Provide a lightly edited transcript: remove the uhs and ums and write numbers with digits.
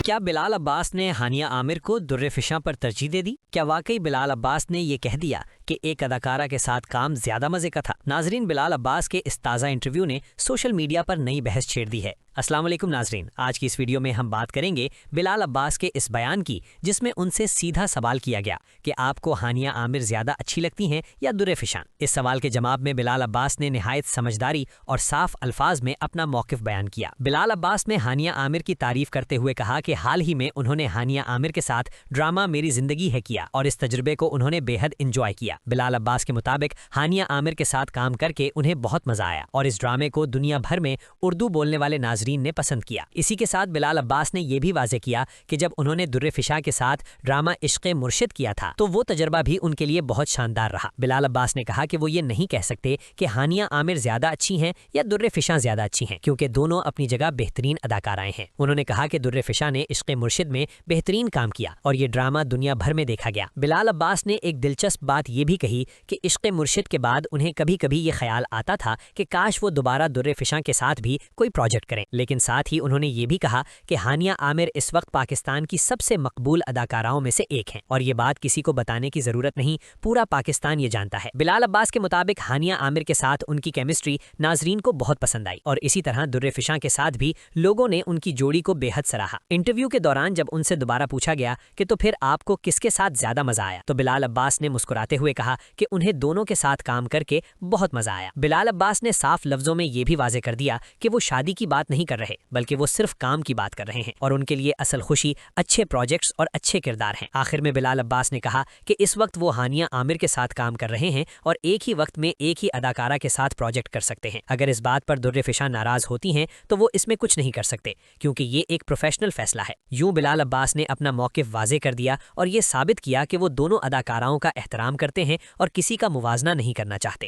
کیا بلال عباس نے ہانیہ عامر کو در فشاں پر ترجیح دے دی؟ کیا واقعی بلال عباس نے یہ کہہ دیا کہ ایک اداکارہ کے ساتھ کام زیادہ مزے کا تھا؟ ناظرین، بلال عباس کے اس تازہ انٹرویو نے سوشل میڈیا پر نئی بحث چھیڑ دی ہے۔ السلام علیکم ناظرین، آج کی اس ویڈیو میں ہم بات کریں گے بلال عباس کے اس بیان کی، جس میں ان سے سیدھا سوال کیا گیا کہ آپ کو ہانیہ عامر زیادہ اچھی لگتی ہیں یا در فشاں؟ اس سوال کے جواب میں بلال عباس نے نہایت سمجھداری اور صاف الفاظ میں اپنا موقف بیان کیا۔ بلال عباس نے ہانیہ عامر کی تعریف کرتے ہوئے کہا کہ حال ہی میں انہوں نے ہانیہ عامر کے ساتھ ڈرامہ میری زندگی ہے کیا اور اس تجربے کو انہوں نے بے حد انجوائے کیا۔ بلال عباس کے مطابق ہانیہ عامر کے ساتھ کام کر کے انہیں بہت مزہ آیا اور اس ڈرامے کو دنیا بھر میں اردو بولنے والے ناظرین نے پسند کیا۔ اسی کے ساتھ بلال عباس نے یہ بھی واضح کیا کہ جب انہوں نے در فشاں کے ساتھ ڈرامہ عشق مرشد کیا تھا تو وہ تجربہ بھی ان کے لیے بہت شاندار رہا۔ بلال عباس نے کہا کہ وہ یہ نہیں کہہ سکتے کہ ہانیہ عامر زیادہ اچھی ہیں یا در فشاں زیادہ اچھی ہیں، کیونکہ دونوں اپنی جگہ بہترین اداکارائیں ہیں۔ انہوں نے کہا کہ در فشاں نے عشق مرشد میں بہترین کام کیا اور یہ ڈرامہ دنیا بھر میں دیکھا گیا۔ بلال عباس نے ایک دلچسپ بات یہ بھی کہی کہ عشق مرشد کے بعد انہیں کبھی کبھی یہ خیال آتا تھا کہ کاش وہ دوبارہ در فشاں کے ساتھ بھی کوئی پروجیکٹ کریں، لیکن ساتھ ہی انہوں نے یہ بھی کہا کہ ہانیہ عامر اس وقت پاکستان کی سب سے مقبول اداکاراؤں میں سے ایک ہیں اور یہ بات کسی کو بتانے کی ضرورت نہیں، پورا پاکستان یہ جانتا ہے۔ بلال عباس کے مطابق ہانیہ عامر کے ساتھ ان کی کیمسٹری ناظرین کو بہت پسند آئی اور اسی طرح در فشاں کے ساتھ بھی لوگوں نے ان کی جوڑی کو بے حد سراہا۔ انٹرویو کے دوران جب ان سے دوبارہ پوچھا گیا کہ تو پھر آپ کو کس کے ساتھ زیادہ مزہ آیا، تو بلال عباس نے مسکراتے ہوئے کہا کہ انہیں دونوں کے ساتھ کام کر کے بہت مزہ آیا۔ بلال عباس نے صاف لفظوں میں یہ بھی واضح کر دیا کہ وہ شادی کی بات نہیں کر رہے بلکہ وہ صرف کام کی بات کر رہے ہیں اور ان کے لیے اصل خوشی اچھے پروجیکٹس اور اچھے کردار ہیں۔ آخر میں بلال عباس نے کہا کہ اس وقت وہ ہانیہ عامر کے ساتھ کام کر رہے ہیں اور ایک ہی وقت میں ایک ہی اداکارہ کے ساتھ پروجیکٹ کر سکتے ہیں۔ اگر اس بات پر در فشاں ناراض ہوتی ہیں تو وہ اس میں کچھ نہیں کر سکتے، کیونکہ یہ ایک پروفیشنل فیصلہ ہے۔ یوں بلال عباس نے اپنا موقف واضح کر دیا اور یہ ثابت کیا کہ وہ دونوں اداکاراؤں کا احترام کرتے ہیں اور کسی کا موازنہ نہیں کرنا چاہتے۔